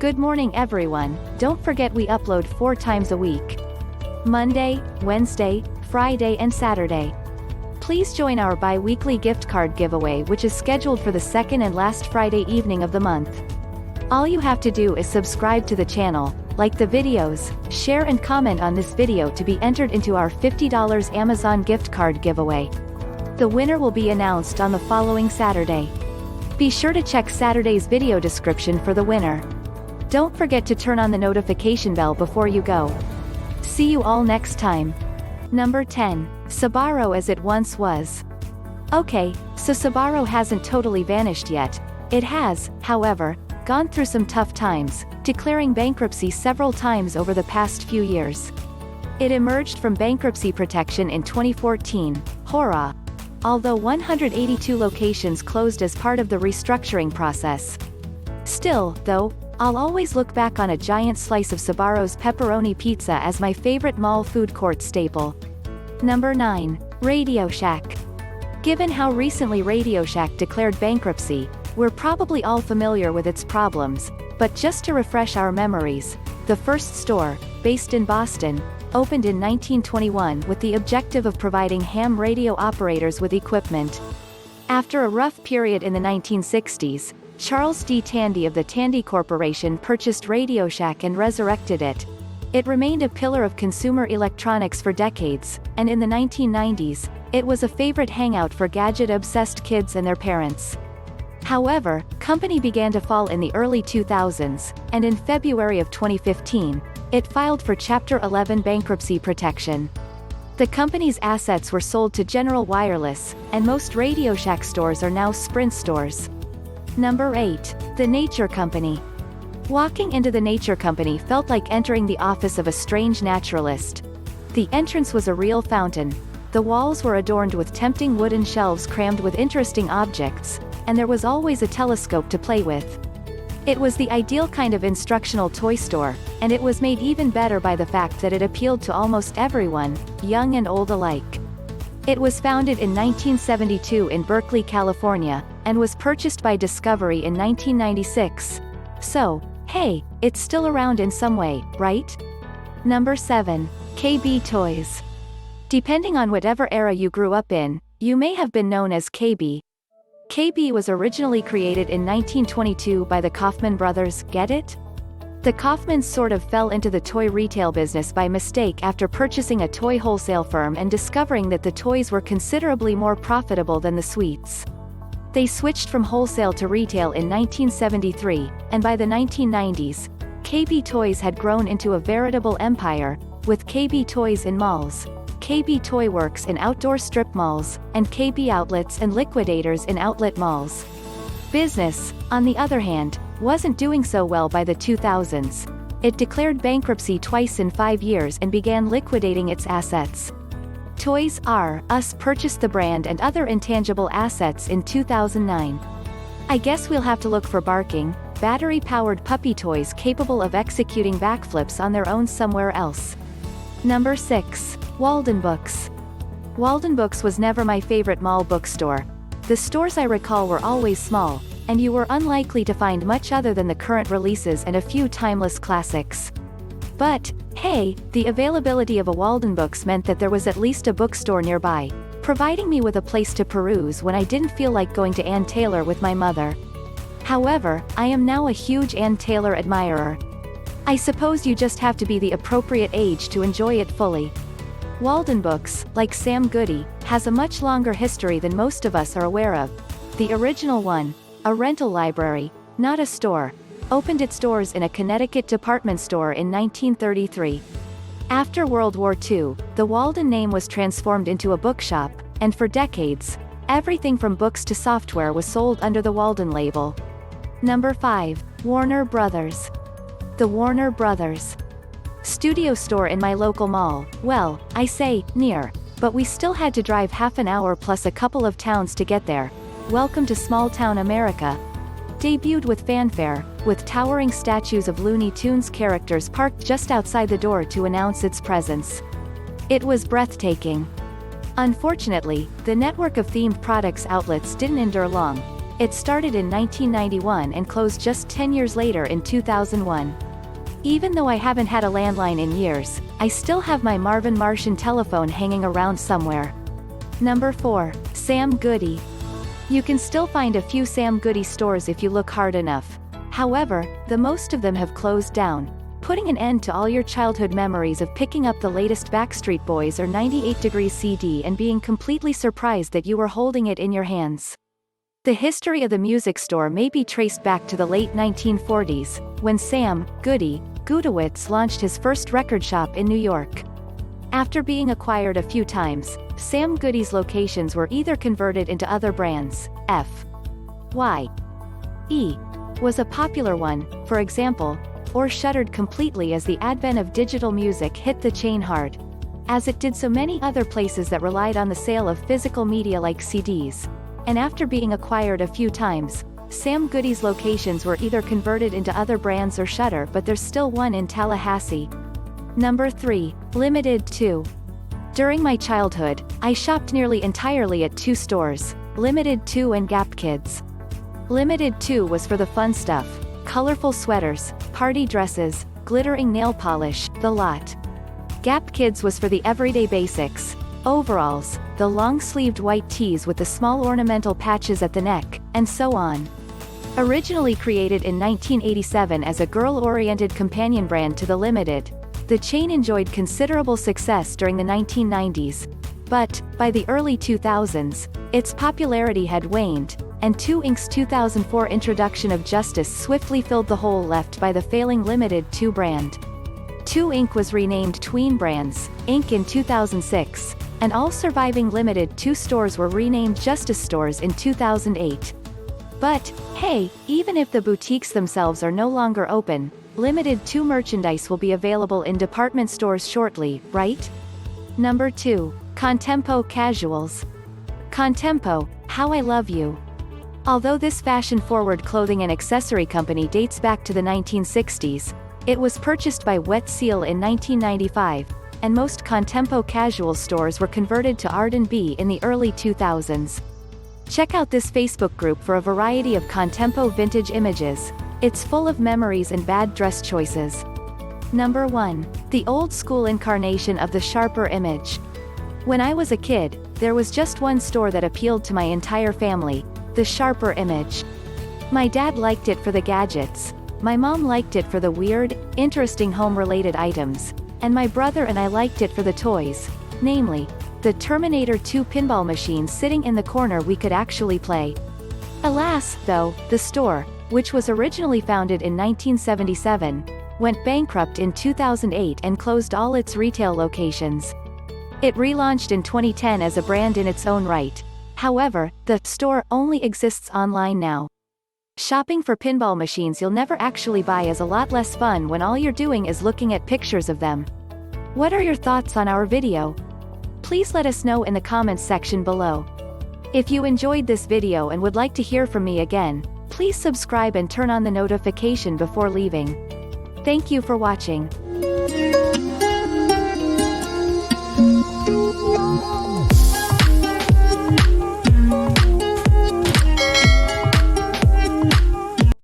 Good morning everyone, don't forget we upload 4 times a week. Monday, Wednesday, Friday and Saturday. Please join our bi-weekly gift card giveaway which is scheduled for the second and last Friday evening of the month. All you have to do is subscribe to the channel, like the videos, share and comment on this video to be entered into our $50 Amazon gift card giveaway. The winner will be announced on the following Saturday. Be sure to check Saturday's video description for the winner. Don't forget to turn on the notification bell before you go. See you all next time. Number 10. Sabaro as it once was. Okay, so Sabaro hasn't totally vanished yet. It has, however, gone through some tough times, declaring bankruptcy several times over the past few years. It emerged from bankruptcy protection in 2014, hurrah! Although 182 locations closed as part of the restructuring process. Still, though, I'll always look back on a giant slice of Sabaro's pepperoni pizza as my favorite mall food court staple. Number 9. Radio Shack. Given how recently Radio Shack declared bankruptcy, we're probably all familiar with its problems, but just to refresh our memories, the first store, based in Boston, opened in 1921 with the objective of providing ham radio operators with equipment. After a rough period in the 1960s, Charles D. Tandy of the Tandy Corporation purchased Radio Shack and resurrected it. It remained a pillar of consumer electronics for decades, and in the 1990s, it was a favorite hangout for gadget-obsessed kids and their parents. However, company began to fall in the early 2000s, and in February of 2015, it filed for Chapter 11 bankruptcy protection. The company's assets were sold to General Wireless, and most Radio Shack stores are now Sprint stores. Number 8. The Nature Company. Walking into the Nature Company felt like entering the office of a strange naturalist. The entrance was a real fountain. The walls were adorned with tempting wooden shelves crammed with interesting objects, and there was always a telescope to play with. It was the ideal kind of instructional toy store, and it was made even better by the fact that it appealed to almost everyone, young and old alike. It was founded in 1972 in Berkeley, California, and was purchased by Discovery in 1996. So, hey, it's still around in some way, right? Number 7. KB Toys. Depending on whatever era you grew up in, you may have been known as KB. KB was originally created in 1922 by the Kaufman brothers, get it? The Kaufmans sort of fell into the toy retail business by mistake after purchasing a toy wholesale firm and discovering that the toys were considerably more profitable than the sweets. They switched from wholesale to retail in 1973, and by the 1990s, KB Toys had grown into a veritable empire, with KB Toys in malls, KB Toy Works in outdoor strip malls, and KB Outlets and Liquidators in outlet malls. Business, on the other hand, wasn't doing so well by the 2000s. It declared bankruptcy twice in 5 years and began liquidating its assets. Toys R Us purchased the brand and other intangible assets in 2009. I guess we'll have to look for barking, battery-powered puppy toys capable of executing backflips on their own somewhere else. Number 6. Walden Books. Walden Books was never my favorite mall bookstore. The stores I recall were always small, and you were unlikely to find much other than the current releases and a few timeless classics. But, hey, the availability of a Walden Books meant that there was at least a bookstore nearby, providing me with a place to peruse when I didn't feel like going to Ann Taylor with my mother. However, I am now a huge Ann Taylor admirer. I suppose you just have to be the appropriate age to enjoy it fully. Walden Books, like Sam Goody, has a much longer history than most of us are aware of. The original one, a rental library, not a store, opened its doors in a Connecticut department store in 1933. After World War II, the Walden name was transformed into a bookshop, and for decades, everything from books to software was sold under the Walden label. Number 5. Warner Brothers. The Warner Brothers studio store in my local mall, well, I say, near, but we still had to drive half an hour plus a couple of towns to get there. Welcome to small-town America. Debuted with fanfare, with towering statues of Looney Tunes characters parked just outside the door to announce its presence. It was breathtaking. Unfortunately, the network of themed products outlets didn't endure long. It started in 1991 and closed just 10 years later in 2001. Even though I haven't had a landline in years, I still have my Marvin Martian telephone hanging around somewhere. Number 4. Sam Goody. You can still find a few Sam Goody stores if you look hard enough. However, the most of them have closed down, putting an end to all your childhood memories of picking up the latest Backstreet Boys or 98 Degrees CD and being completely surprised that you were holding it in your hands. The history of the music store may be traced back to the late 1940s, when Sam Goody 𝐦𝐤𝐤𝐤 launched his first record shop in New York. After being acquired a few times, Sam Goody's locations were either converted into other brands. 𝐦𝐸 was a popular one, for example, or shuttered completely as the advent of digital music hit the chain hard, as it did so many other places that relied on the sale of physical media like CDs. And after being acquired a few times, Sam Goody's locations were either converted into other brands or shutter, but there's still one in Tallahassee. Number 3. Limited 2. During my childhood, I shopped nearly entirely at two stores, Limited 2 and Gap Kids. Limited 2 was for the fun stuff, colorful sweaters, party dresses, glittering nail polish, the lot. Gap Kids was for the everyday basics, overalls, the long-sleeved white tees with the small ornamental patches at the neck, and so on. Originally created in 1987 as a girl-oriented companion brand to the Limited, the chain enjoyed considerable success during the 1990s. But, by the early 2000s, its popularity had waned, and 2 Inc.'s 2004 introduction of Justice swiftly filled the hole left by the failing Limited 2 brand. 2 Inc. was renamed Tween Brands, Inc. in 2006, and all surviving Limited 2 stores were renamed Justice Stores in 2008. But, hey, even if the boutiques themselves are no longer open, Limited 2 merchandise will be available in department stores shortly, right? Number 2. Contempo Casuals. Contempo, how I love you. Although this fashion-forward clothing and accessory company dates back to the 1960s, it was purchased by Wet Seal in 1995, and most Contempo casual stores were converted to R&B in the early 2000s. Check out this Facebook group for a variety of Contempo vintage images. It's full of memories and bad dress choices. Number 1. The old school incarnation of the sharper image. When I was a kid, there was just one store that appealed to my entire family, the sharper image. My dad liked it for the gadgets, my mom liked it for the weird, interesting home-related items, and my brother and I liked it for the toys, namely, the Terminator 2 pinball machine sitting in the corner we could actually play. Alas, though, the store, which was originally founded in 1977, went bankrupt in 2008 and closed all its retail locations. It relaunched in 2010 as a brand in its own right. However, the store only exists online now. Shopping for pinball machines you'll never actually buy is a lot less fun when all you're doing is looking at pictures of them. What are your thoughts on our video? Please let us know in the comments section below. If you enjoyed this video and would like to hear from me again, please subscribe and turn on the notification before leaving. Thank you for watching.